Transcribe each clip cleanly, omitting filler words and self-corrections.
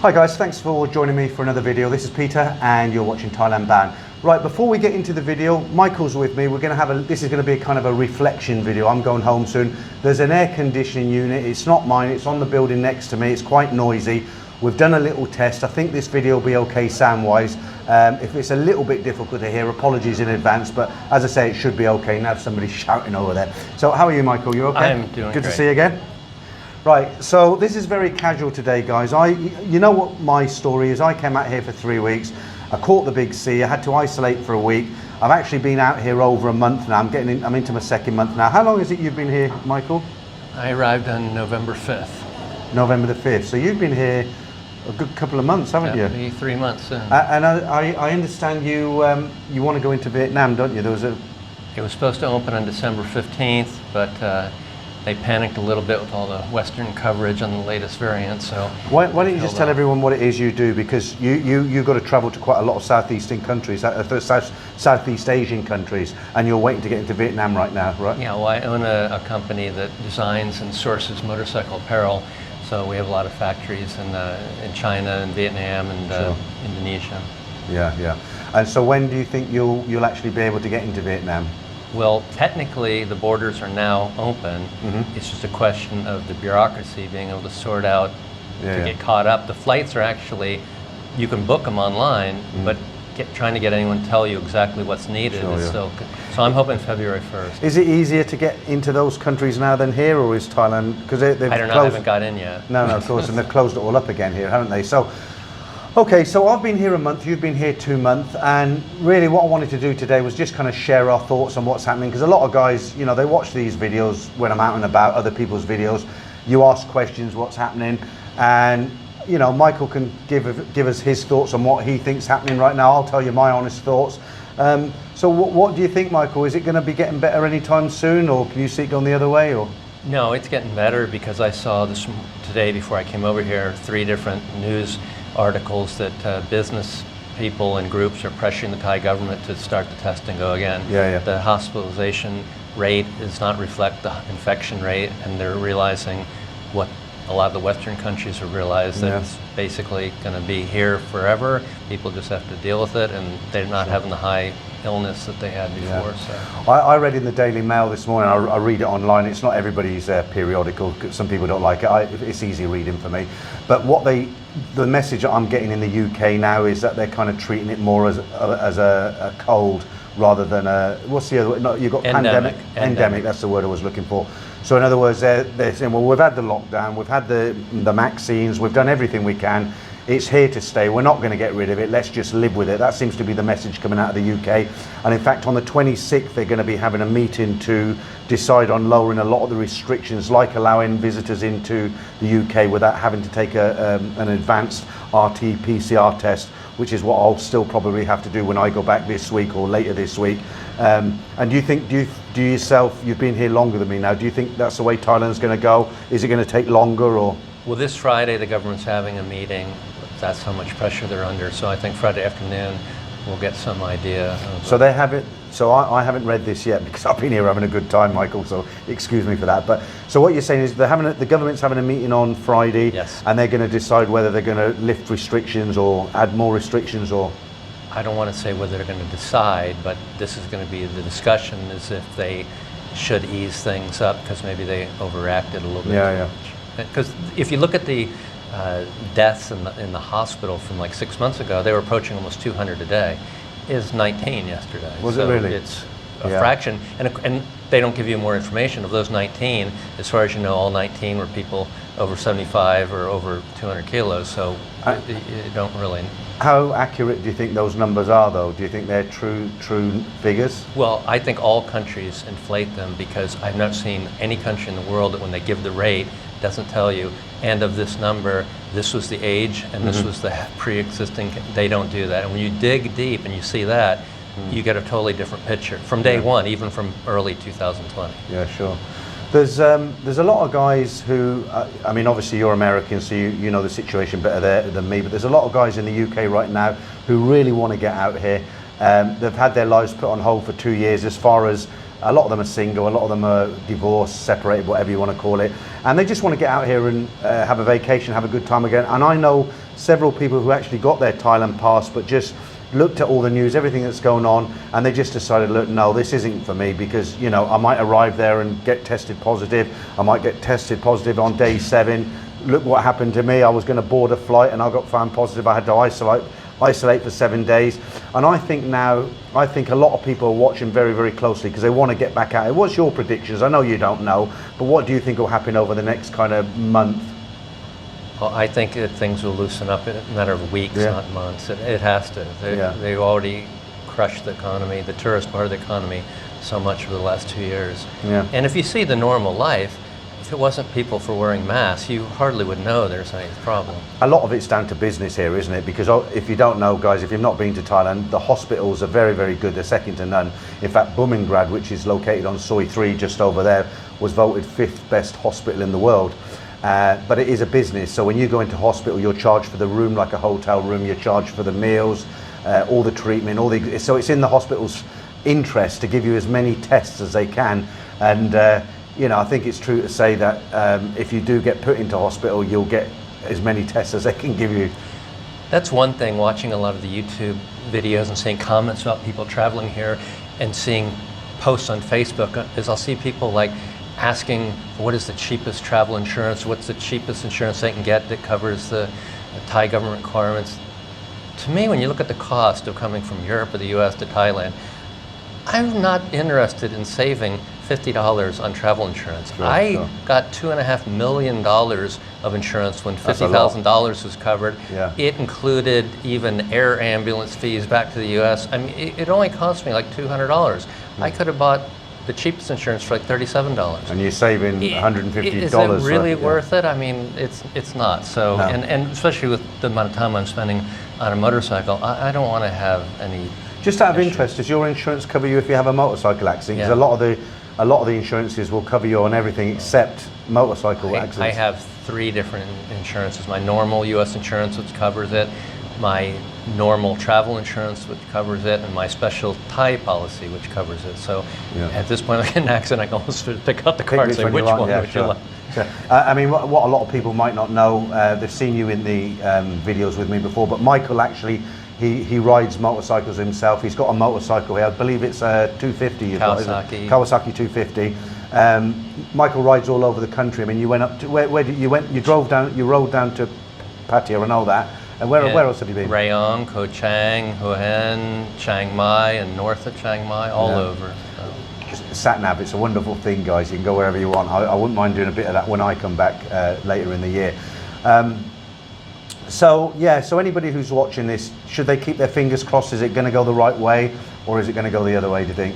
Hi guys, thanks for joining me for another video. This is Peter and you're watching Thailand-Bound. Right, before we get into the video, Michael's with me. We're going to have this is going to be a kind of a reflection video. I'm going home soon. There's an air conditioning unit. It's not mine, it's on the building next to me. It's quite noisy. We've done a little test. I think this video will be okay sound-wise. If it's a little bit difficult to hear, apologies in advance, but as I say, it should be okay. Now somebody's shouting over there. So how are you, Michael? You okay? I'm doing Good great. to see you again. Right, so this is very casual today, guys. You know what my story is. I came out here for 3 weeks. I caught the big sea. I had to isolate for a week. I've actually been out here over a month now. I'm into my second month now. How long is it you've been here, Michael? I arrived on November 5th. November the 5th. So you've been here a good couple of months, haven't you? Maybe 3 months in. And I understand you want to go into Vietnam, don't you? It was supposed to open on December 15th, but they panicked a little bit with all the Western coverage on the latest variant. So why don't you just tell everyone what it is you do, because you've got to travel to quite a lot of southeastern countries, Southeast Asian countries, and you're waiting to get into Vietnam right now, right? Yeah, well, I own a company that designs and sources motorcycle apparel. So we have a lot of factories in China and Vietnam and Sure. Indonesia. Yeah. And so when do you think you'll actually be able to get into Vietnam? Well, technically, the borders are now open. Mm-hmm. It's just a question of the bureaucracy being able to sort out Yeah. get caught up. The flights are actually, you can book them online, but trying to get anyone to tell you exactly what's needed Sure, is yeah. still. So I'm hoping February 1st. Is it easier to get into those countries now than here, or is Thailand, because they've I don't know. I closed? haven't got in yet. No, of course, and they've closed it all up again here, haven't they? So, okay, so I've been here a month, you've been here 2 months, and really what I wanted to do today was just kind of share our thoughts on what's happening, because a lot of guys, you know, they watch these videos when I'm out and about, other people's videos. You ask questions, what's happening, and you know, Michael can give us his thoughts on what he thinks happening right now. I'll tell you my honest thoughts. So what do you think, Michael? Is it going to be getting better anytime soon, or can you see it going the other way? Or No, it's getting better, because I saw this today before I came over here, 3 different news articles that business people and groups are pressuring the Thai government to start the testing go again. Yeah. The hospitalization rate does not reflect the infection rate, and they're realizing what a lot of the Western countries have realized, that Yeah. it's basically going to be here forever. People just have to deal with it, and they're not having the high illness that they had before. Yeah. So I read in the Daily Mail this morning, I read it online, it's not everybody's periodical, some people don't like it, it's easy reading for me, but the message I'm getting in the UK now is that they're kind of treating it more as a cold rather than what's the other word? No, you've got Endemic. Endemic, that's the word I was looking for. So in other words, they're saying, well, we've had the lockdown, we've had the vaccines, we've done everything we can. It's here to stay. We're not going to get rid of it. Let's just live with it. That seems to be the message coming out of the UK. And in fact, on the 26th, they're going to be having a meeting to decide on lowering a lot of the restrictions, like allowing visitors into the UK without having to take an advanced RT-PCR test, which is what I'll still probably have to do when I go back this week or later this week. And do you think, do you yourself, you've been here longer than me now, do you think that's the way Thailand's going to go? Is it going to take longer, or? Well, this Friday, the government's having a meeting. That's how much pressure they're under. So I think Friday afternoon, we'll get some idea. So they have it. So I haven't read this yet, because I've been here having a good time, Michael. So excuse me for that. But so what you're saying is the government's having a meeting on Friday, Yes. and they're going to decide whether they're going to lift restrictions or add more restrictions, or. I don't want to say whether they're going to decide, but this is going to be the discussion, is if they should ease things up, because maybe they overreacted a little bit. Yeah. Because if you look at the deaths in the hospital from like 6 months ago, they were approaching almost 200 a day. Is 19 yesterday. Was it really? It's a fraction, and they don't give you more information. Of those 19, as far as you know, all 19 were people over 75 or over 200 kilos. So you don't really. How accurate do you think those numbers are, though? Do you think they're true figures? Well, I think all countries inflate them, because I've not seen any country in the world that when they give the rate, doesn't tell you, and of this number, this was the age, and this was the pre-existing. They don't do that. And when you dig deep and you see that, you get a totally different picture from day one, even from early 2020. Yeah, sure. There's a lot of guys who, I mean, obviously you're American, so you know the situation better there than me, but there's a lot of guys in the UK right now who really want to get out here. They've had their lives put on hold for 2 years, as far as a lot of them are single, a lot of them are divorced, separated, whatever you want to call it, and they just want to get out here and have a vacation, have a good time again. And I know several people who actually got their Thailand pass, but just looked at all the news, everything that's going on, and they just decided, look, no, this isn't for me, because, you know, I might arrive there and get tested positive. I might get tested positive on day 7. Look what happened to me. I was going to board a flight and I got found positive. I had to isolate for 7 days. And I think a lot of people are watching very, very closely because they want to get back at it. What's your predictions? I know you don't know, but what do you think will happen over the next kind of month? Well, I think that things will loosen up in a matter of weeks, not months. It has to. They've already crushed the economy, the tourist part of the economy, so much over the last 2 years. Yeah. And if you see the normal life, if it wasn't people for wearing masks, you hardly would know there's any problem. A lot of it's down to business here, isn't it? Because if you don't know, guys, if you've not been to Thailand, the hospitals are very, very good. They're second to none. In fact, Bumrungrad, which is located on Soi 3, just over there, was voted 5th best hospital in the world. But it is a business, so when you go into hospital, you're charged for the room like a hotel room. You're charged for the meals, all the treatment, so it's in the hospital's interest to give you as many tests as they can. And you know, I think it's true to say that if you do get put into hospital, you'll get as many tests as they can give you. That's one thing, watching a lot of the YouTube videos and seeing comments about people traveling here and seeing posts on Facebook, is I'll see people like asking what is the cheapest travel insurance, what's the cheapest insurance they can get that covers the Thai government requirements. To me, when you look at the cost of coming from Europe or the US to Thailand, I'm not interested in saving $50 on travel insurance. I got $2.5 million of insurance when $50,000 was covered. Yeah. It included even air ambulance fees back to the US. I mean, it only cost me like $200. I could have bought the cheapest insurance for like $37. And you're saving $150. Is it really worth it? I mean, it's not. So, No. and especially with the amount of time I'm spending on a motorcycle, I don't want to have any. Just out of interest, does your insurance cover you if you have a motorcycle accident? Because a lot of the insurances will cover you on everything except motorcycle accidents. I have 3 different insurances. My normal U.S. insurance, which covers it, my normal travel insurance, which covers it, and my special Thai policy, which covers it. So at this point, like an accident, I can almost pick up the card and say, which one would you like? Sure. I mean, what a lot of people might not know, they've seen you in the videos with me before, but Michael actually, he rides motorcycles himself. He's got a motorcycle here. I believe it's a 250. Kawasaki. Kawasaki 250. Michael rides all over the country. I mean, you went up to where did you went? You rode down to Pattaya and all that. And where else have you been? Rayong, Koh Chang, Hua Hin, Chiang-Mai, and north of Chiang-Mai, all over. So. Sat nav, it's a wonderful thing, guys. You can go wherever you want. I wouldn't mind doing a bit of that when I come back later in the year. So anybody who's watching this, should they keep their fingers crossed? Is it going to go the right way, or is it going to go the other way, do you think?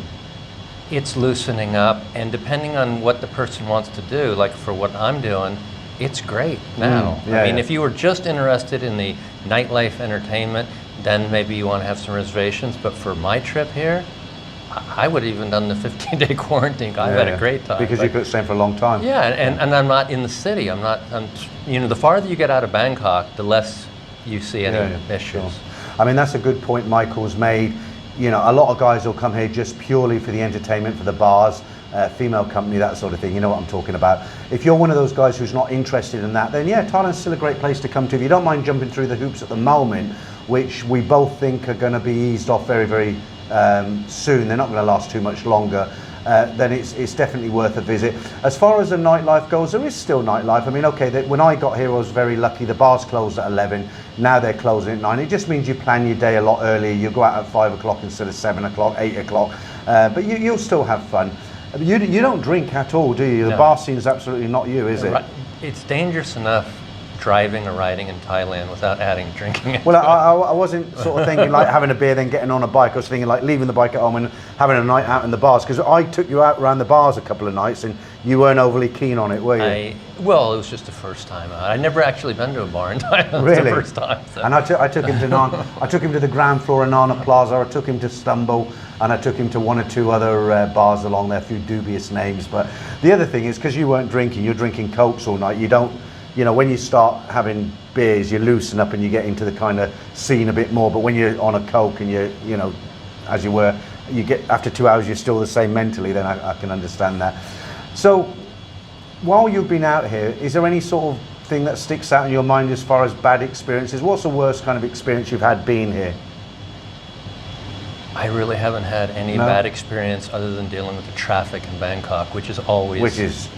It's loosening up, and depending on what the person wants to do, like for what I'm doing, it's great now. I mean, if you were just interested in the nightlife entertainment, then maybe you want to have some reservations. But for my trip here, I would have even done the 15-day quarantine. I've had a great time. Because you could stay for a long time. Yeah, and I'm not in the city. I'm you know, the farther you get out of Bangkok, the less you see any issues. Sure. I mean, that's a good point Michael's made. You know, a lot of guys will come here just purely for the entertainment, for the bars, female company, that sort of thing. You know what I'm talking about. If you're one of those guys who's not interested in that, then Thailand's still a great place to come to. If you don't mind jumping through the hoops at the moment, which we both think are going to be eased off very, very soon, they're not going to last too much longer, then it's definitely worth a visit. As far as the nightlife goes, there is still nightlife. I mean, okay, when I got here, I was very lucky. The bars closed at 11. Now they're closing at 9. It just means you plan your day a lot earlier. You go out at 5 o'clock instead of 7 o'clock, 8 o'clock. But you'll still have fun. You don't drink at all, do you? The bar scene is absolutely not you, is it? It's dangerous enough driving or riding in Thailand without adding drinking. Well, I wasn't sort of thinking like having a beer then getting on a bike. I was thinking like leaving the bike at home and having a night out in the bars, because I took you out around the bars a couple of nights and you weren't overly keen on it, were you? Well, it was just the first time out. I'd never actually been to a bar in Thailand. Really? It was the first time. So. And I took him to I took him to the ground floor of Nana Plaza. I took him to Stumble, and I took him to 1 or 2 other bars along there, a few dubious names. But the other thing is, because you weren't drinking, you're drinking Cokes all night. You don't, you know, when you start having beers, you loosen up and you get into the kind of scene a bit more. But when you're on a Coke and you know, as you were, you get after 2 hours, you're still the same mentally. Then I can understand that. So, while you've been out here, is there any sort of thing that sticks out in your mind as far as bad experiences? What's the worst kind of experience you've had being here? I really haven't had any bad experience other than dealing with the traffic in Bangkok, which is always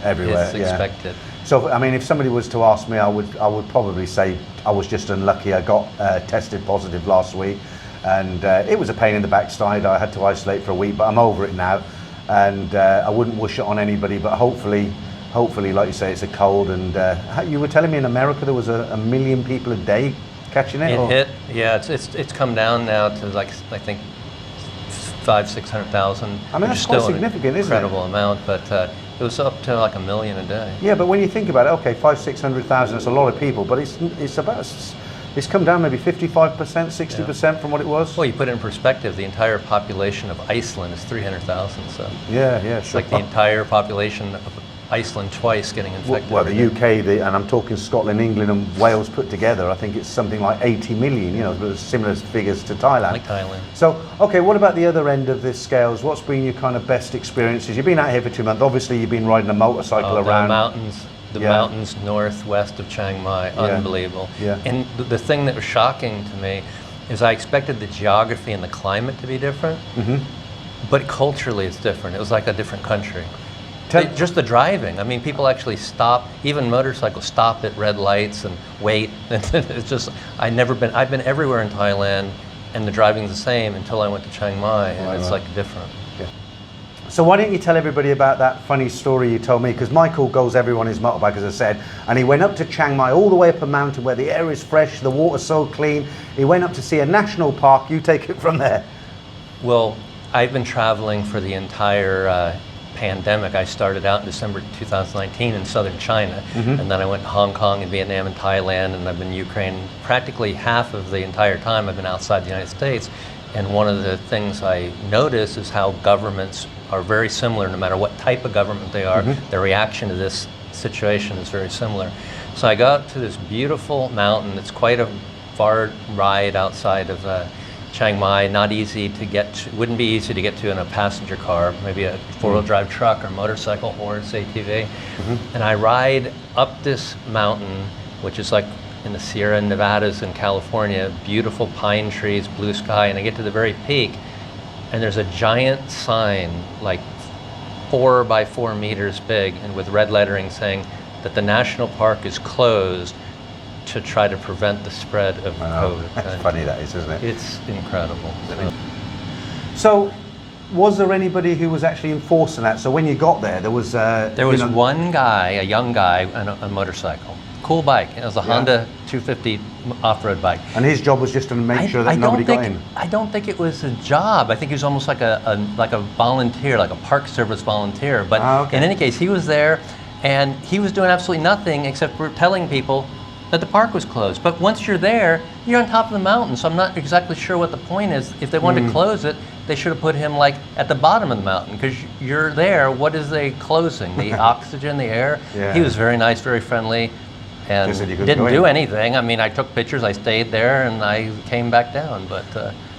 everywhere. It's expected. So, I mean, if somebody was to ask me, I would probably say I was just unlucky. I got tested positive last week, and it was a pain in the backside. I had to isolate for a week, but I'm over it now, and I wouldn't wish it on anybody. But hopefully, like you say, it's a cold. And you were telling me in America there was a million people a day catching it. It's come down now to like I think 500,000-600,000. I mean, that's quite significant, isn't it? Incredible amount, but it was up to like 1 million a day. Yeah, but when you think about it, okay, 500,000-600,000, that's a lot of people, but it's come down maybe 55%, 60% from what it was. Well, you put it in perspective, the entire population of Iceland is 300,000, so yeah, it's like the entire population of Iceland twice getting infected. Well, the UK, and I'm talking Scotland, England, and Wales put together, I think it's something like 80 million. You know, similar figures to Thailand. Like Thailand. So, okay, what about the other end of this scales? What's been your kind of best experiences? You've been out here for 2 months. Obviously, you've been riding a motorcycle around. The mountains northwest of Chiang-Mai, unbelievable. Yeah. And the thing that was shocking to me is I expected the geography and the climate to be different, but culturally it's different. It was like a different country. Just the driving. I mean, people actually stop, even motorcycles stop at red lights and wait. It's just, I've been everywhere in Thailand, and the driving's the same until I went to Chiang Mai, and it's like different. Yeah. So why don't you tell everybody about that funny story you told me? Because Michael goes everywhere on his motorbike, as I said, and he went up to Chiang Mai, all the way up a mountain where the air is fresh, the water's so clean. He went up to see a national park. You take it from there. Well, I've been traveling for the entire pandemic. I started out in December 2019 in southern China, and then I went to Hong Kong and Vietnam and Thailand, and I've been in Ukraine practically half of the entire time I've been outside the United States. And one of the things I notice is how governments are very similar, no matter what type of government they are. Their reaction to this situation is very similar. So I got to this beautiful mountain. It's quite a far ride outside of Chiang Mai, not easy to get to, wouldn't be easy to get to in a passenger car, maybe a four-wheel drive truck or motorcycle or it's ATV. And I ride up this mountain, which is like in the Sierra Nevadas in California, beautiful pine trees, blue sky, and I get to the very peak, and there's a giant sign, like 4 by 4 meters big, and with red lettering saying that the national park is closed to try to prevent the spread of COVID. That's funny, that is, isn't it? It's incredible. So, was there anybody who was actually enforcing that? So when you got there, there was one guy, a young guy, on a motorcycle. Cool bike. It was a Honda 250 off-road bike. And his job was just to make sure that nobody got in. I don't think it was a job. I think he was almost like a volunteer, like a park service volunteer. But in any case, he was there, and he was doing absolutely nothing except for telling people that the park was closed. But once you're there, you're on top of the mountain, so I'm not exactly sure what the point is. If they wanted to close it, they should have put him like at the bottom of the mountain, because you're there. What is they closing? The oxygen, the air? Yeah. He was very nice, very friendly, and didn't do anything. I mean, I took pictures, I stayed there, and I came back down. But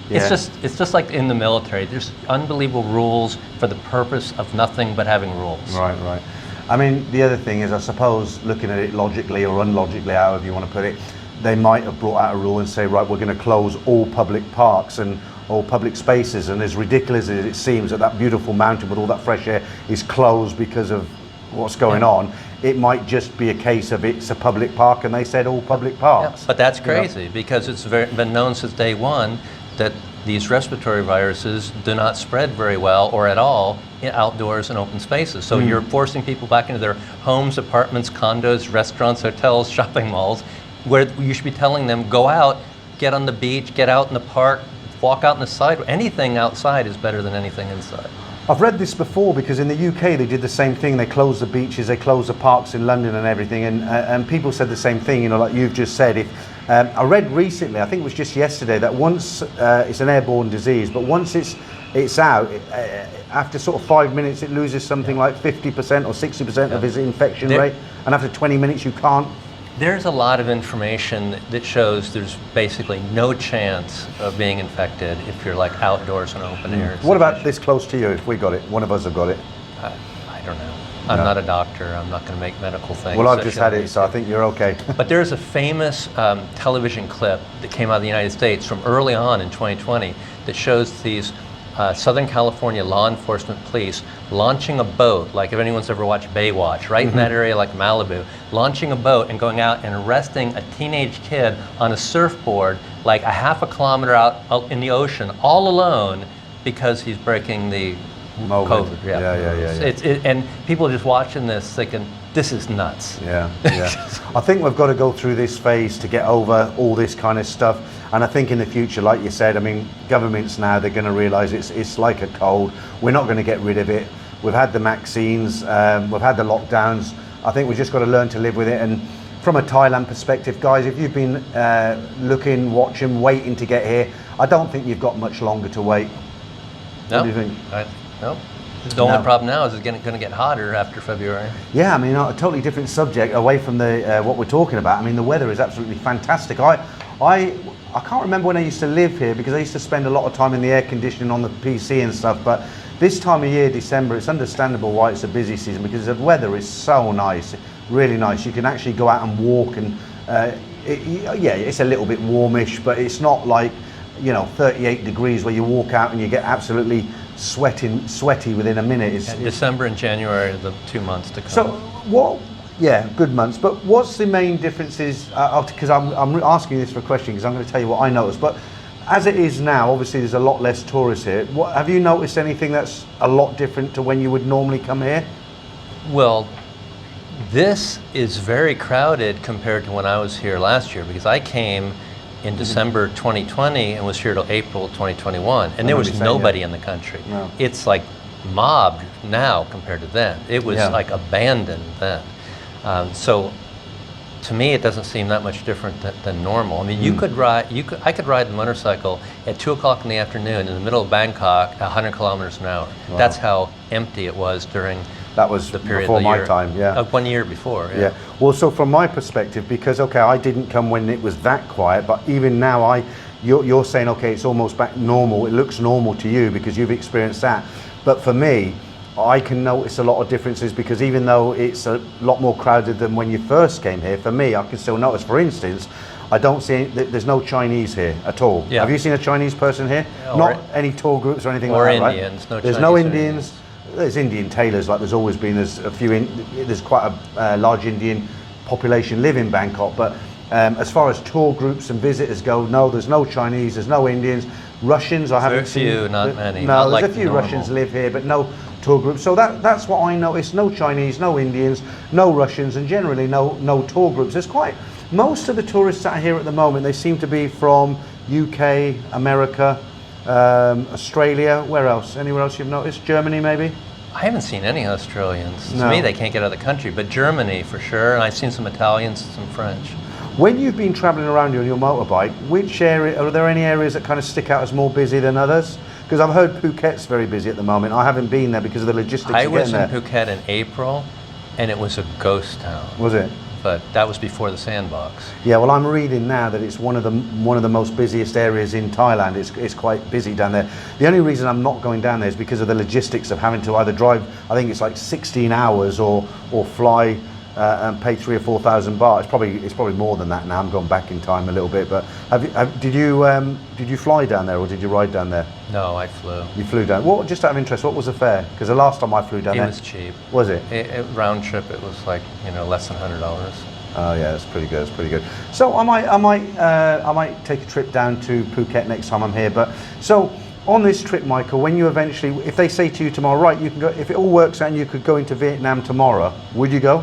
it's just like in the military. There's unbelievable rules for the purpose of nothing but having rules. Right, right. I mean, the other thing is, I suppose, looking at it logically or unlogically, however you want to put it, they might have brought out a rule and say, right, we're going to close all public parks and all public spaces. And as ridiculous as it seems that that beautiful mountain with all that fresh air is closed because of what's going on, it might just be a case of it's a public park and they said all public parks. Yeah, but that's crazy, because it's been known since day one that these respiratory viruses do not spread very well or at all in outdoors and open spaces. So you're forcing people back into their homes, apartments, condos, restaurants, hotels, shopping malls, where you should be telling them, go out, get on the beach, get out in the park, walk out in the sidewalk. Anything outside is better than anything inside. I've read this before, because in the UK they did the same thing. They closed the beaches, they closed the parks in London and everything, and people said the same thing, you know, like you've just said. I read recently, I think it was just yesterday, that once it's an airborne disease, but once it's out, after sort of 5 minutes it loses something like 50% or 60% of its infection rate, and after 20 minutes you can't. There's a lot of information that shows there's basically no chance of being infected if you're like outdoors in open air. What about this close to you, if we got it? One of us have got it. I don't know. I'm not a doctor. I'm not going to make medical things. Well, I've just had it, so I think you're okay. But there's a famous television clip that came out of the United States from early on in 2020 that shows these Southern California law enforcement police launching a boat, like if anyone's ever watched Baywatch, right in that area like Malibu, launching a boat and going out and arresting a teenage kid on a surfboard like a half a kilometer out in the ocean all alone because he's breaking the COVID. Yeah. And people are just watching this thinking, this is nuts. Yeah. I think we've got to go through this phase to get over all this kind of stuff. And I think in the future, like you said, I mean, governments now, they're going to realise it's like a cold. We're not going to get rid of it. We've had the vaccines, we've had the lockdowns. I think we've just got to learn to live with it. And from a Thailand perspective, guys, if you've been looking, watching, waiting to get here, I don't think you've got much longer to wait. No. What do you think? No. The only problem now is it's going to get hotter after February. Yeah, I mean, a totally different subject away from the what we're talking about. I mean, the weather is absolutely fantastic. I can't remember when I used to live here because I used to spend a lot of time in the air conditioning on the PC and stuff. But this time of year, December, it's understandable why it's a busy season because the weather is so nice, really nice. You can actually go out and walk and it's a little bit warmish, but it's not like 38 degrees where you walk out and you get absolutely sweaty within a minute. December and January are the 2 months to come. So what? Yeah, good months. But what's the main differences? Because I'm asking this for a question because I'm going to tell you what I noticed. But as it is now, obviously there's a lot less tourists here. Have you noticed anything that's a lot different to when you would normally come here? Well, this is very crowded compared to when I was here last year because I came in December 2020 and was here till April 2021, and there was nobody in the country. No. It's like mobbed now compared to then. It was like abandoned then. So to me, it doesn't seem that much different than normal. I mean, I could ride the motorcycle at 2 o'clock in the afternoon in the middle of Bangkok at 100 kilometers an hour. Wow. That's how empty it was during that was the period before of the my year. time, yeah. 1 year before, yeah. Well, so from my perspective, because I didn't come when it was that quiet, but even now you're saying, okay, it's almost back normal. It looks normal to you because you've experienced that. But for me, I can notice a lot of differences because even though it's a lot more crowded than when you first came here, for me, I can still notice, for instance, I don't see, there's no Chinese here at all. Yeah. Have you seen a Chinese person here? Not any tour groups or anything like that, right? Or Indians, no There's Chinese no or Indians. There's Indian tailors, like there's always been. There's quite a large Indian population live in Bangkok. But as far as tour groups and visitors go, no, there's no Chinese, there's no Indians. Russians, I haven't seen. Few, not many. No, not there's like a few normal. Russians live here, but no tour groups. So that's what I noticed. No Chinese, no Indians, no Russians, and generally no tour groups. Most of the tourists that are here at the moment, they seem to be from UK, America, Australia. Where else? Anywhere else you've noticed? Germany, maybe? I haven't seen any Australians. No. To me, they can't get out of the country, but Germany for sure, and I've seen some Italians and some French. When you've been travelling around on your motorbike, are there any areas that kind of stick out as more busy than others? Because I've heard Phuket's very busy at the moment. I haven't been there because of the logistics I of was getting in Phuket in April, and it was a ghost town. Was it? But that was before the sandbox. Yeah, well, I'm reading now that it's one of the most busiest areas in Thailand. It's quite busy down there. The only reason I'm not going down there is because of the logistics of having to either drive, I think it's like 16 hours, or fly and pay 3,000 or 4,000 baht. It's probably more than that now. I'm going back in time a little bit. But did you fly down there or did you ride down there? No, I flew. You flew down. Just out of interest, what was the fare? Because the last time I flew down there, it was cheap. Was it? Round trip, it was like less than $100. Oh yeah, that's pretty good. That's pretty good. So I might take a trip down to Phuket next time I'm here. But so on this trip, Michael, when you eventually, if they say to you tomorrow, right, you can go. If it all works out and you could go into Vietnam tomorrow, would you go?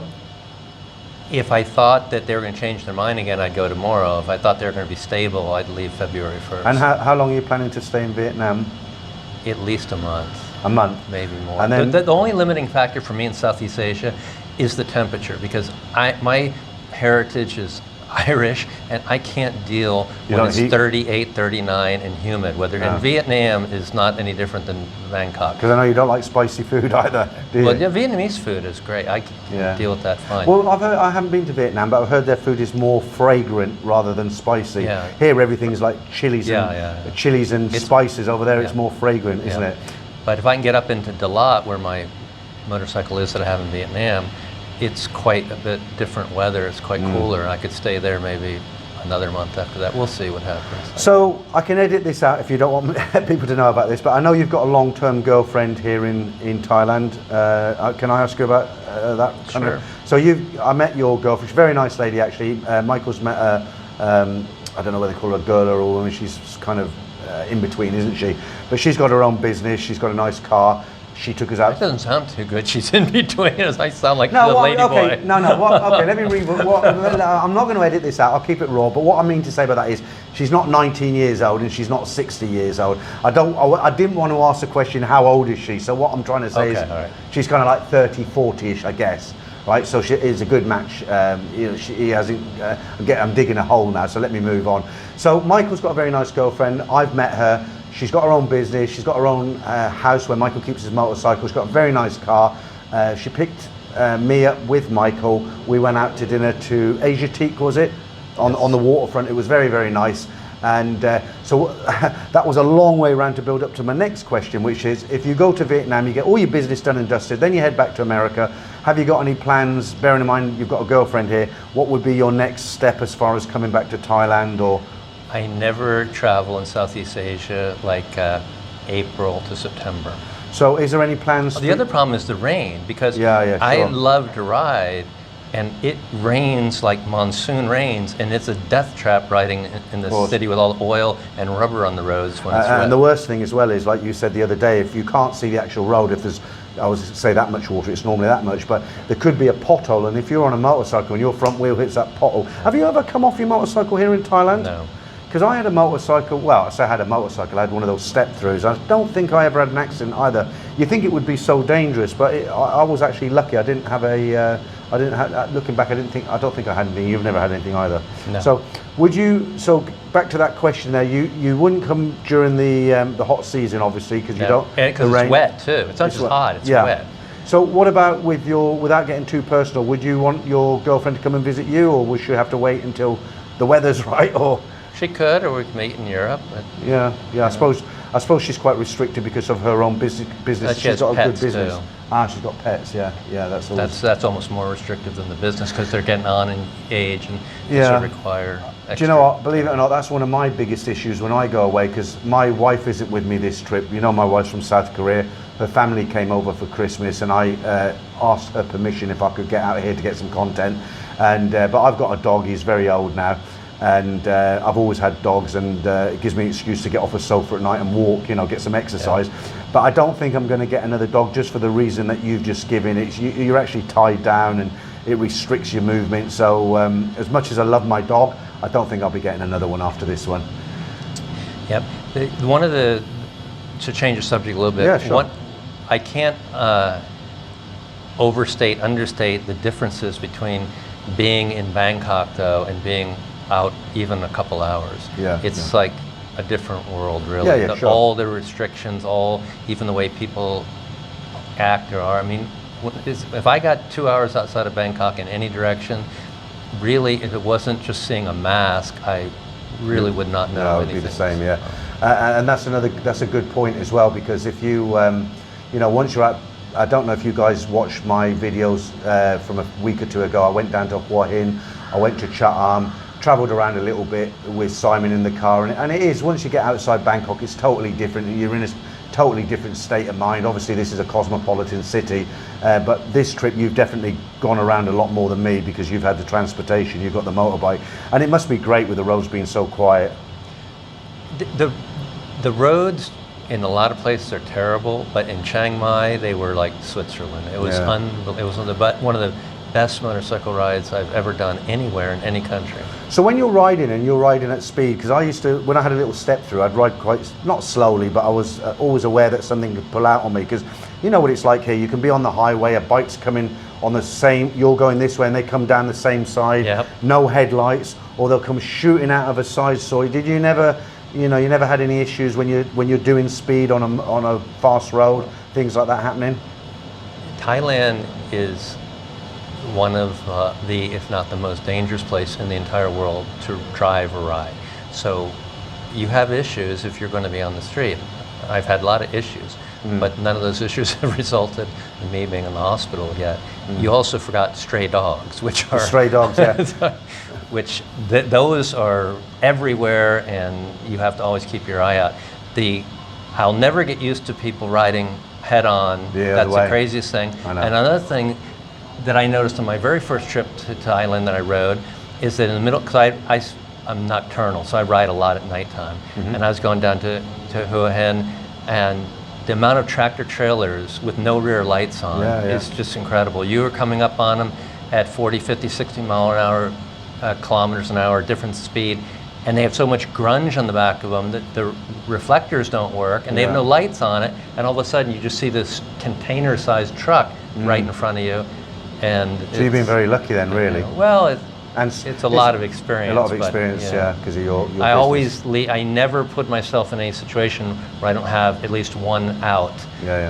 If I thought that they were going to change their mind again, I'd go tomorrow. If I thought they were going to be stable, I'd leave February 1st. And how long are you planning to stay in Vietnam? At least a month. A month? Maybe more. And then the only limiting factor for me in Southeast Asia is the temperature, because my heritage is Irish, and I can't deal when it's 38, 39 and humid. In Vietnam is not any different than Bangkok. Because I know you don't like spicy food either, do you? Well, yeah, Vietnamese food is great. I can deal with that fine. Well, I haven't been to Vietnam, but I've heard their food is more fragrant rather than spicy. Yeah. Here everything's like chilies and spices. Over there it's more fragrant, isn't it? But if I can get up into Dalat, where my motorcycle is that I have in Vietnam, it's quite a bit different weather. It's quite cooler. I could stay there maybe another month after that. We'll see what happens. So I can edit this out if you don't want people to know about this, but I know you've got a long-term girlfriend here in Thailand. Can I ask you about that kind Sure. of? So I met your girlfriend. She's a very nice lady, actually. Michael's met her. I don't know whether they call her a girl or a woman. She's kind of in between, isn't she? But she's got her own business. She's got a nice car. She took us out. That doesn't sound too good. She's in between. I sound like the No, lady okay, boy. no. Okay, let me read. I'm not going to edit this out. I'll keep it raw. But what I mean to say about that is, she's not 19 years old and she's not 60 years old. I didn't want to ask the question, how old is she? So what I'm trying to say is, all right. she's kind of like 30, 40ish, I guess. Right, so she is a good match. He hasn't. I'm digging a hole now, so let me move on. So Michael's got a very nice girlfriend. I've met her. She's got her own business. She's got her own house where Michael keeps his motorcycle. She's got a very nice car. She picked me up with Michael. We went out to dinner to Asiatique, was it? On the waterfront. It was very, very nice. And so that was a long way around to build up to my next question, which is, if you go to Vietnam, you get all your business done and dusted, then you head back to America. Have you got any plans, bearing in mind you've got a girlfriend here, what would be your next step as far as coming back to Thailand? Or I never travel in Southeast Asia like April to September. so is there any plans? The other problem is the rain, because Yeah, I sure. love to ride, and it rains like monsoon rains, and it's a death trap riding in the course. city with all the oil and rubber on the roads when it's wet. And the worst thing as well is, like you said the other day, if you can't see the actual road, if there's, I was say that much water, it's normally that much, but there could be a pothole, and if you're on a motorcycle and your front wheel hits that pothole, have you ever come off your motorcycle here in Thailand? No. Because I had a motorcycle, well, I say I had a motorcycle, I had one of those step-throughs. I don't think I ever had an accident either. You think it would be so dangerous, but I was actually lucky. I didn't have looking back, I don't think I had anything. You've never had anything either. No. So back to that question there, you wouldn't come during the hot season, obviously, because you don't. Because it's wet too. It's not just wet. hot, it's Yeah. wet. So what about without getting too personal, would you want your girlfriend to come and visit you, or would she have to wait until the weather's right? Or She could, or we could meet in Europe. But yeah. I suppose she's quite restricted because of her own business. She has got a good pets, business. too. She's got pets. Yeah, that's always. that's almost more restrictive than the business, because they're getting on in age and Yeah. sort of require extra. Do you know what? Believe it or not, that's one of my biggest issues when I go away, because my wife isn't with me this trip. You know, my wife's from South Korea. Her family came over for Christmas, and I asked her permission if I could get out here to get some content. And but I've got a dog. He's very old now. And I've always had dogs, and it gives me an excuse to get off a sofa at night and walk, get some exercise. Yeah. But I don't think I'm going to get another dog, just for the reason that you've just given. You're actually tied down, and it restricts your movement. So as much as I love my dog, I don't think I'll be getting another one after this one. Yep. To change the subject a little bit, yeah, sure. I can't understate the differences between being in Bangkok, though, and being out even a couple hours. Yeah, it's like a different world, really. Yeah, sure. All the restrictions, even the way people act or are. I mean, if I got 2 hours outside of Bangkok in any direction, really, if it wasn't just seeing a mask, I really would not know No, it would anything. be the same, yeah. And that's a good point as well, because if you, once you're out, I don't know if you guys watched my videos from a week or two ago. I went down to Hua Hin, I went to Chatham, travelled around a little bit with Simon in the car, and it is, once you get outside Bangkok, it's totally different. You're in a totally different state of mind. Obviously, this is a cosmopolitan city, but this trip you've definitely gone around a lot more than me, because you've had the transportation, you've got the motorbike, and it must be great with the roads being so quiet. The roads in a lot of places are terrible, but in Chiang-Mai they were like Switzerland. It was unbelievable. It was one of the best motorcycle rides I've ever done anywhere in any country. So when you're riding at speed, because I used to, when I had a little step through, I'd ride quite, not slowly, but I was always aware that something could pull out on me, because you know what it's like here. You can be on the highway, a bike's coming on the same, you're going this way and they come down the same side, Yep. No headlights, or they'll come shooting out of a side story. Did you never, you never had any issues when you're doing speed on a fast road, things like that happening? Thailand is one of if not the most dangerous place in the entire world to drive or ride. So you have issues if you're going to be on the street. I've had a lot of issues, but none of those issues have resulted in me being in the hospital yet. You also forgot stray dogs, which are Stray dogs, yeah. which those are everywhere, and you have to always keep your eye out. I'll never get used to people riding head on. That's the craziest thing. And another thing that I noticed on my very first trip to Thailand that I rode is that in the middle, because I'm nocturnal, so I ride a lot at nighttime. And I was going down to Hua Hin, and the amount of tractor trailers with no rear lights on is just incredible. You were coming up on them at 40, 50, 60 mile an hour, kilometers an hour, different speed, and they have so much grunge on the back of them that the reflectors don't work, and they have no lights on it, and all of a sudden you just see this container-sized truck right in front of you. And so you've been very lucky then, really. Well, it's a lot of experience. A lot of experience, because of your I never put myself in any situation where I don't have at least one out.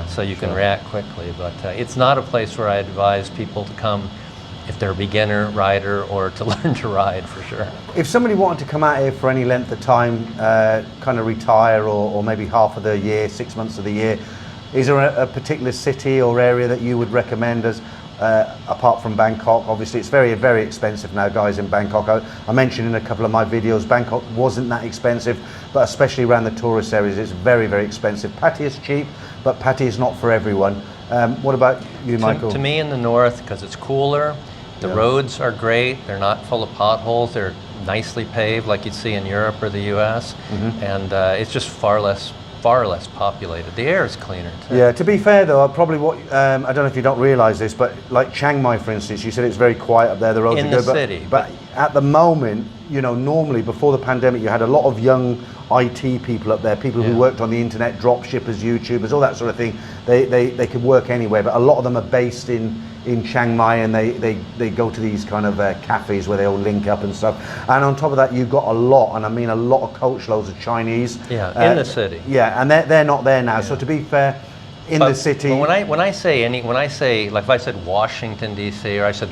So you can react quickly. But it's not a place where I advise people to come if they're a beginner rider or to learn to ride, for sure. If somebody wanted to come out here for any length of time, kind of retire, or maybe half of the year, 6 months of the year, is there a particular city or area that you would recommend as apart from Bangkok? Obviously it's very, very expensive now, guys, in Bangkok. I mentioned in a couple of my videos, Bangkok wasn't that expensive, but especially around the tourist areas, it's very, very expensive. Patti is cheap, but Patti is not for everyone. What about you, Michael? To me, in the north, because it's cooler, the roads are great, they're not full of potholes, they're nicely paved like you'd see in Europe or the US, and it's just far less populated. The air is cleaner too. Yeah, to be fair though, probably I don't know if you don't realise this, but like Chiang-Mai, for instance, you said it's very quiet up there, the roads in are good. the city. But at the moment, you know, normally before the pandemic, you had a lot of young IT people up there, people who worked on the internet, drop shippers, YouTubers, all that sort of thing. They could work anywhere, but a lot of them are based in Chiang Mai, and they go to these kind of cafes where they all link up and stuff. And on top of that, you've got a lot, and I mean a lot of coachloads of Chinese. In the city. Yeah, and they're not there now. So to be fair, the city. But when I say like if I said Washington D.C. or I said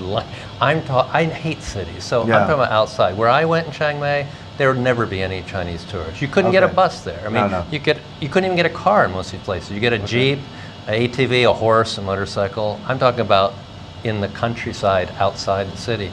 I hate cities, so I'm talking about outside. Where I went in Chiang Mai, there would never be any Chinese tourists. You couldn't get a bus there. I mean, you couldn't even get a car in most of these places. You get a Jeep, an ATV, a horse, a motorcycle. I'm talking about in the countryside outside the city.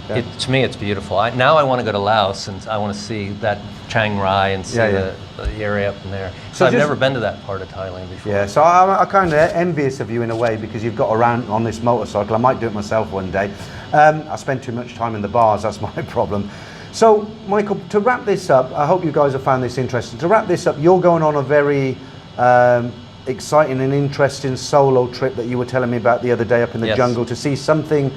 To me, it's beautiful. Now I want to go to Laos, and I want to see that Chiang Rai and see the area up in there. So I've never been to that part of Thailand before. Yeah, so I'm kind of envious of you in a way, because you've got around on this motorcycle. I might do it myself one day. I spend too much time in the bars, that's my problem. So, Michael, to wrap this up, I hope you guys have found this interesting. To wrap this up, you're going on a very exciting and interesting solo trip that you were telling me about the other day up in the jungle to see something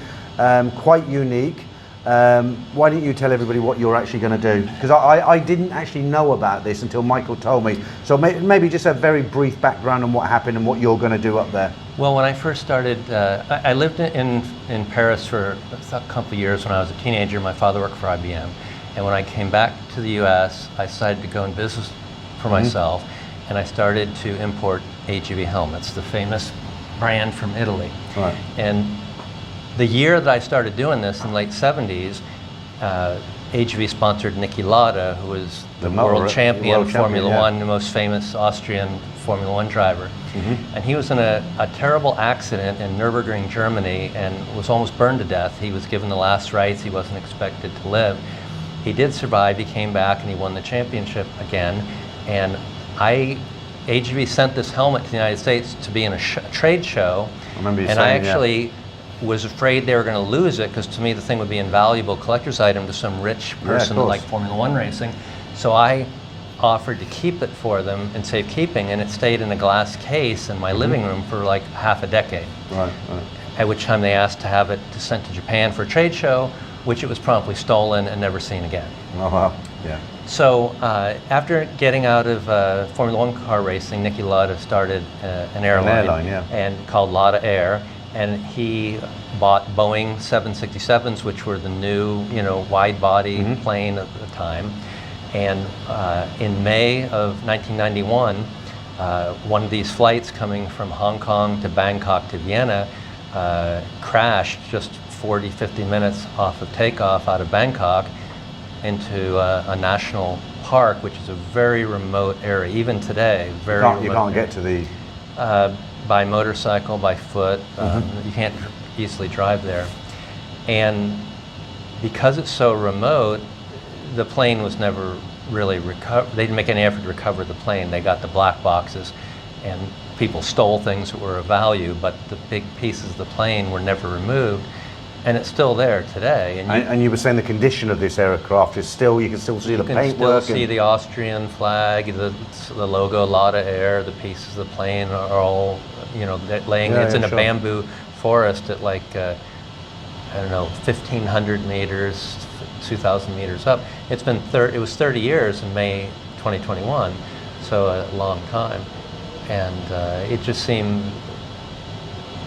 quite unique. Why don't you tell everybody what you're actually going to do? Because I didn't actually know about this until Michael told me. So maybe just a very brief background on what happened and what you're going to do up there. Well, when I first started, I lived in Paris for a couple of years when I was a teenager. My father worked for IBM. And when I came back to the US, I decided to go in business for myself. And I started to import AGV helmets, the famous brand from Italy. Right. And the year that I started doing this, in the late 70s, AGV sponsored Niki Lauda, who was the world champion Formula One, the most famous Austrian Formula One driver. And he was in a terrible accident in Nürburgring, Germany, and was almost burned to death. He was given the last rites. He wasn't expected to live. He did survive. He came back and he won the championship again. And AGV sent this helmet to the United States to be in a trade show. I remember you saying, I actually was afraid they were going to lose it, because to me the thing would be an invaluable collector's item to some rich person like Formula One racing. So I offered to keep it for them in safekeeping, and it stayed in a glass case in my living room for like half a decade. Right. At which time they asked to have it sent to Japan for a trade show, which it was promptly stolen and never seen again. Oh wow, yeah. So after getting out of Formula One car racing, Niki Lauda started an airline, and called Lauda Air, and he bought Boeing 767s, which were the new, wide-body plane at the time. And in May of 1991, one of these flights coming from Hong Kong to Bangkok to Vienna crashed just 40, 50 minutes off of takeoff out of Bangkok into a national park, which is a very remote area, even today, very remote. You can't get to the... By motorcycle, by foot. You can't easily drive there. And because it's so remote, the plane was never really recovered. They didn't make any effort to recover the plane. They got the black boxes, and people stole things that were of value, but the big pieces of the plane were never removed. And it's still there today. And you were saying the condition of this aircraft is still, you can still see the paintwork. You can still see the Austrian flag, the logo Lauda Air, the pieces of the plane are all, laying, it's in a bamboo forest at like, I don't know, 1,500 meters, 2,000 meters up. It was 30 years in May 2021, so a long time. And it just seemed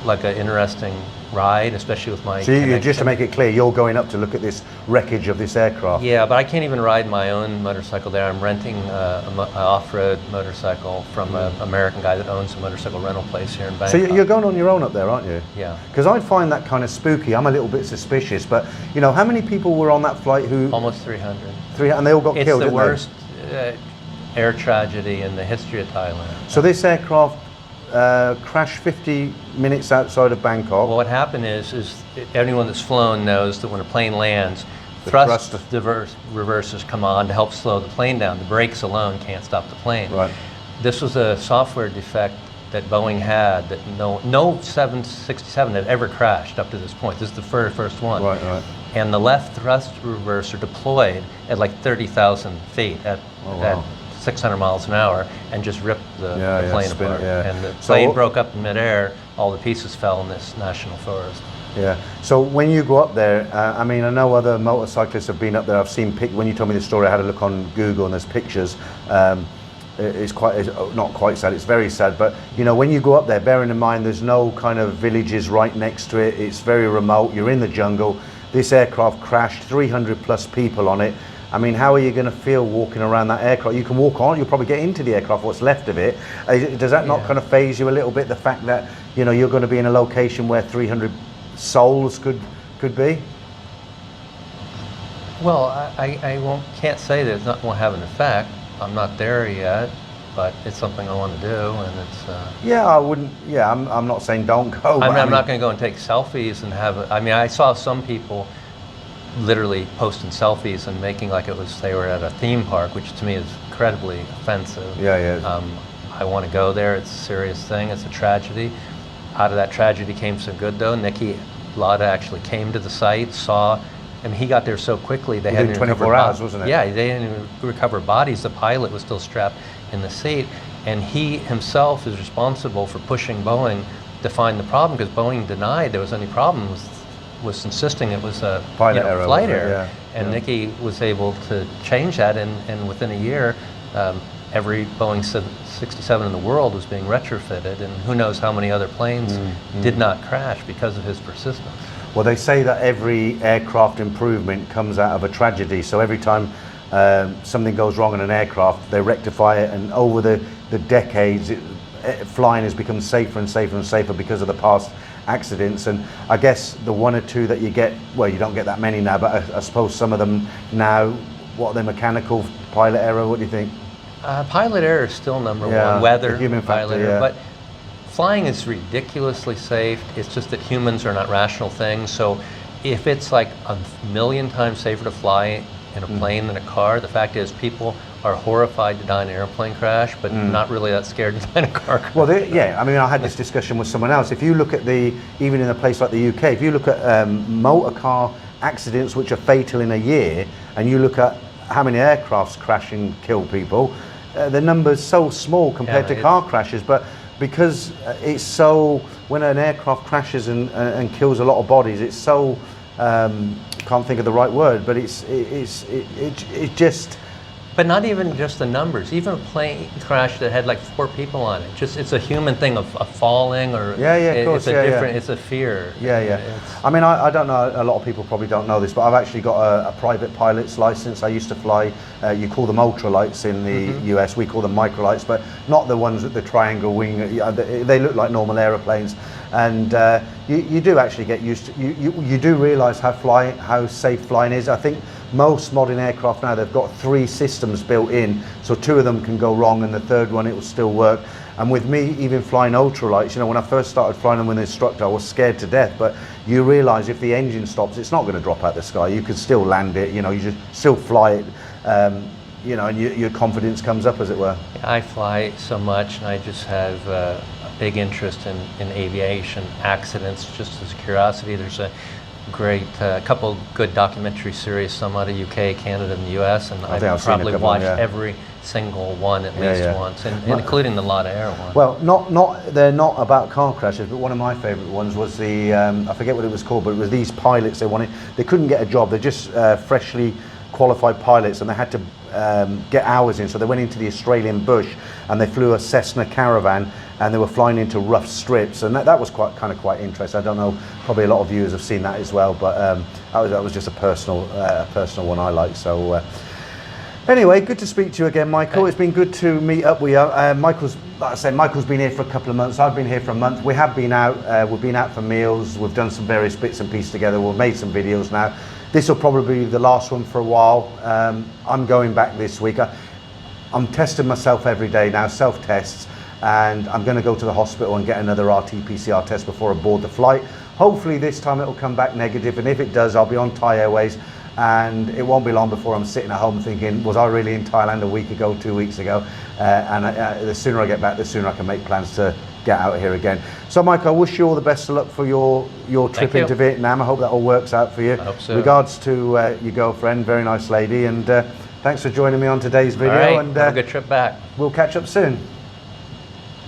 like an interesting ride, especially with my So just to make it clear, you're going up to look at this wreckage of this aircraft? Yeah, but I can't even ride my own motorcycle there. I'm renting an off-road motorcycle from an American guy that owns a motorcycle rental place here in Bangkok. So you're going on your own up there, aren't you? Yeah. Because I find that kind of spooky. I'm a little bit suspicious, but how many people were on that flight who... Almost 300. And they all got killed, It's didn't the worst air tragedy in the history of Thailand. So this aircraft crashed 50 minutes outside of Bangkok. Well, what happened is anyone that's flown knows that when a plane lands, thrust reversers come on to help slow the plane down. The brakes alone can't stop the plane. Right. This was a software defect that Boeing had that no 767 had ever crashed up to this point. This is the first one. Right. And the left thrust reverser deployed at like 30,000 feet at 600 miles an hour and just ripped the plane apart. And the plane broke up in midair. All the pieces fell in this national forest. Yeah. So when you go up there, I know other motorcyclists have been up there. I've seen when you told me the story, I had a look on Google and there's pictures. It's not quite sad. It's very sad. But when you go up there, bearing in mind there's no kind of villages right next to it. It's very remote. You're in the jungle. This aircraft crashed. 300 plus people on it. I mean, how are you going to feel walking around that aircraft? You can walk on, you'll probably get into the aircraft, what's left of it. Does that not kind of faze you a little bit, the fact that, you're going to be in a location where 300 souls could be? Well, I can't say that it won't have an effect. I'm not there yet, but it's something I want to do, and it's... I wouldn't, I'm not saying don't go. I'm not going to go and take selfies and have... I saw some people literally posting selfies and making like they were at a theme park, which to me is incredibly offensive. I want to go there. It's a serious thing. It's a tragedy. Out of that tragedy came some good, though. Lauda actually came to the site, saw, he got there so quickly. They hadn't 24 hours, wasn't it? Yeah, they didn't even recover bodies. The pilot was still strapped in the seat, and he himself is responsible for pushing Boeing to find the problem, because Boeing denied there was any problem. Was insisting it was a flight error, and Nicky was able to change that, and within a year, every Boeing 767 in the world was being retrofitted, and who knows how many other planes did not crash because of his persistence. Well, they say that every aircraft improvement comes out of a tragedy, so every time something goes wrong in an aircraft, they rectify it, and over the decades, flying has become safer and safer and safer because of the past accidents. And I guess the one or two that you get, well, you don't get that many now, but I suppose some of them now, what are they, mechanical, pilot error, what do you think? Pilot error is still number one, weather, human pilot factor, error, but flying is ridiculously safe. It's just that humans are not rational things. So if it's like 1,000,000 times safer to fly in a plane than a car, the fact is people are horrified to die in an airplane crash, but not really that scared to die in a car crash. Well, I had this discussion with someone else. If you look at even in a place like the UK, if you look at motor car accidents which are fatal in a year, and you look at how many aircrafts crash and kill people, the number's so small compared to car crashes. But because it's so, when an aircraft crashes and kills a lot of bodies, it's so, can't think of the right word, but it just... But not even just the numbers. Even a plane crash that had like 4 people on it. It's a human thing of falling, or of course, it's a fear. I don't know. A lot of people probably don't know this, but I've actually got a private pilot's license. I used to fly. You call them ultralights in the US. We call them microlights, but not the ones with the triangle wing. They look like normal aeroplanes, and you do actually get used to. You do realise how safe flying is. I think most modern aircraft now, they've got 3 systems built in, so 2 of them can go wrong and the third one it will still work. And with me even flying ultralights, you know, when I first started flying them with an instructor, I was scared to death, but you realize if the engine stops, it's not going to drop out the sky. You can still land it, you know, you just still fly it, you know, and your confidence comes up, as it were. I fly so much, and I just have a big interest in aviation accidents, just as a curiosity. There's a great couple good documentary series, some out of UK, Canada, and the US, and I've probably watched every single one at least once, and including the Lauda Air one. Well, they're not about car crashes, but one of my favourite ones was the I forget what it was called, but it was these pilots. They couldn't get a job. They're just freshly qualified pilots, and they had to get hours in. So they went into the Australian bush and they flew a Cessna Caravan, and they were flying into rough strips, and that was quite interesting. I don't know, probably a lot of viewers have seen that as well, but that was just a personal one I like. So anyway, good to speak to you again, Michael. Okay. It's been good to meet up with you. Michael's, like I said, Michael's been here for a couple of months. I've been here for a month. We have been out. We've been out for meals. We've done some various bits and pieces together. We've made some videos now. This will probably be the last one for a while. I'm going back this week. I'm testing myself every day now, self-tests, and I'm going to go to the hospital and get another RT-PCR test before I board the flight. Hopefully this time it will come back negative, and if it does, I'll be on Thai Airways, and it won't be long before I'm sitting at home thinking, was I really in Thailand a week ago, 2 weeks ago? And the sooner I get back, the sooner I can make plans to get out here again. So Mike, I wish you all the best of luck for your trip into Vietnam. I hope that all works out for you. I hope so. Regards to your girlfriend, very nice lady, and thanks for joining me on today's video. All right, and have a good trip back. We'll catch up soon.